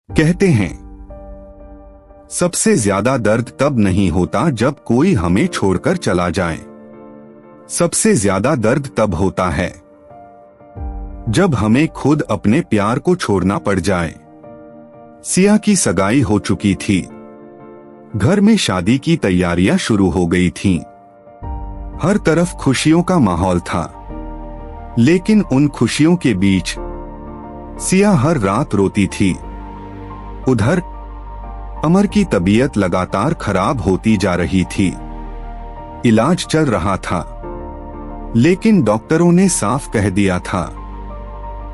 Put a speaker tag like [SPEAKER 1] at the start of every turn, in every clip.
[SPEAKER 1] कहते हैं सबसे ज्यादा दर्द तब नहीं होता जब कोई हमें छोड़कर चला जाए। सबसे ज्यादा दर्द तब होता है जब हमें खुद अपने प्यार को छोड़ना पड़ जाए। सिया की सगाई हो चुकी थी। घर में शादी की तैयारियां शुरू हो गई थीं। हर तरफ खुशियों का माहौल था, लेकिन उन खुशियों के बीच सिया हर रात रोती थी। उधर अमर की तबीयत लगातार खराब होती जा रही थी। इलाज चल रहा था, लेकिन डॉक्टरों ने साफ कह दिया था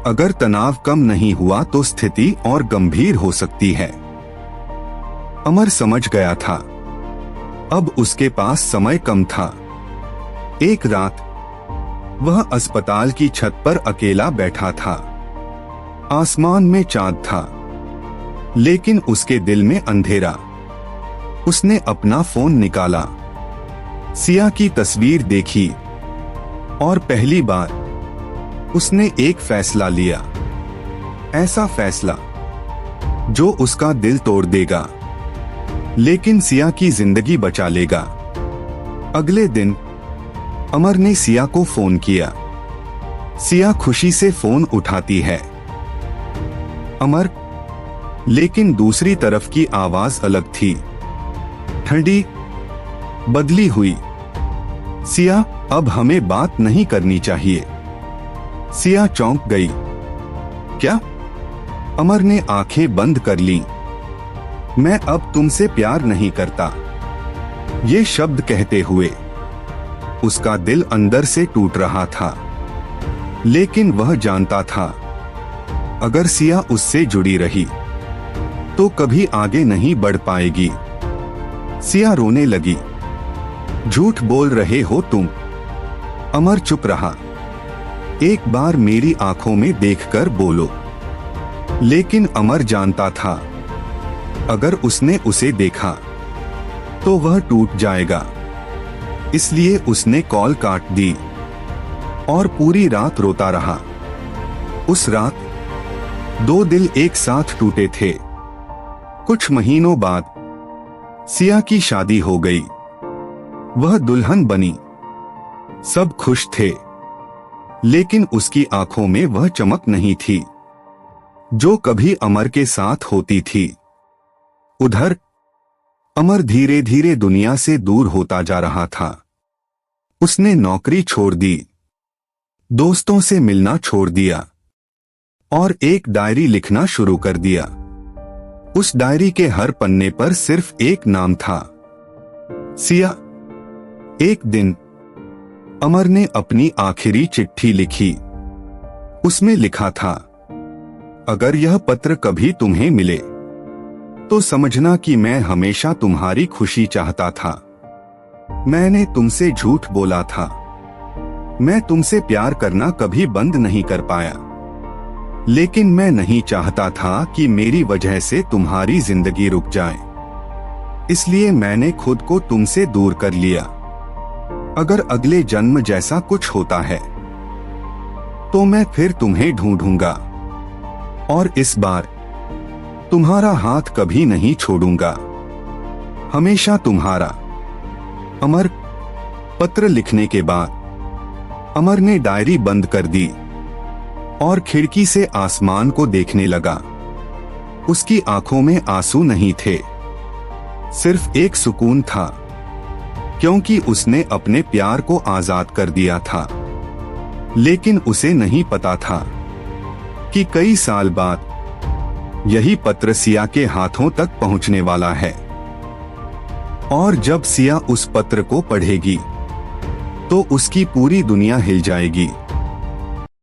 [SPEAKER 1] अगर तनाव कम नहीं हुआ तो स्थिति और गंभीर हो सकती है। अमर समझ गया था अब उसके पास समय कम था। एक रात वह अस्पताल की छत पर अकेला बैठा था। आसमान में चांद था, लेकिन उसके दिल में अंधेरा। उसने अपना फोन निकाला, सिया की तस्वीर देखी और पहली बार उसने एक फैसला लिया। ऐसा फैसला जो उसका दिल तोड़ देगा, लेकिन सिया की जिंदगी बचा लेगा। अगले दिन अमर ने सिया को फोन किया। सिया खुशी से फोन उठाती है, अमर, लेकिन दूसरी तरफ की आवाज अलग थी, ठंडी, बदली हुई। सिया, अब हमें बात नहीं करनी चाहिए। सिया चौंक गई। क्या? अमर ने आंखें बंद कर लीं। मैं अब तुमसे प्यार नहीं करता। ये शब्द कहते हुए उसका दिल अंदर से टूट रहा था, लेकिन वह जानता था अगर सिया उससे जुड़ी रही तो कभी आगे नहीं बढ़ पाएगी। सिया रोने लगी। झूठ बोल रहे हो तुम। अमर चुप रहा। एक बार मेरी आंखों में देखकर बोलो। लेकिन अमर जानता था अगर उसने उसे देखा तो वह टूट जाएगा। इसलिए उसने कॉल काट दी और पूरी रात रोता रहा। उस रात दो दिल एक साथ टूटे थे। कुछ महीनों बाद सिया की शादी हो गई। वह दुल्हन बनी। सब खुश थे, लेकिन उसकी आंखों में वह चमक नहीं थी जो कभी अमर के साथ होती थी। उधर अमर धीरे धीरे दुनिया से दूर होता जा रहा था। उसने नौकरी छोड़ दी, दोस्तों से मिलना छोड़ दिया और एक डायरी लिखना शुरू कर दिया। उस डायरी के हर पन्ने पर सिर्फ एक नाम था, सिया। एक दिन अमर ने अपनी आखिरी चिट्ठी लिखी। उसमें लिखा था, अगर यह पत्र कभी तुम्हें मिले तो समझना कि मैं हमेशा तुम्हारी खुशी चाहता था। मैंने तुमसे झूठ बोला था। मैं तुमसे प्यार करना कभी बंद नहीं कर पाया, लेकिन मैं नहीं चाहता था कि मेरी वजह से तुम्हारी जिंदगी रुक जाए। इसलिए मैंने खुद को तुमसे दूर कर लिया। अगर अगले जन्म जैसा कुछ होता है तो मैं फिर तुम्हें ढूंढूंगा और इस बार तुम्हारा हाथ कभी नहीं छोड़ूंगा। हमेशा तुम्हारा, अमर। पत्र लिखने के बाद अमर ने डायरी बंद कर दी और खिड़की से आसमान को देखने लगा। उसकी आंखों में आंसू नहीं थे, सिर्फ एक सुकून था, क्योंकि उसने अपने प्यार को आजाद कर दिया था। लेकिन उसे नहीं पता था कि कई साल बाद यही पत्र सिया के हाथों तक पहुंचने वाला है। और जब सिया उस पत्र को पढ़ेगी तो उसकी पूरी दुनिया हिल जाएगी।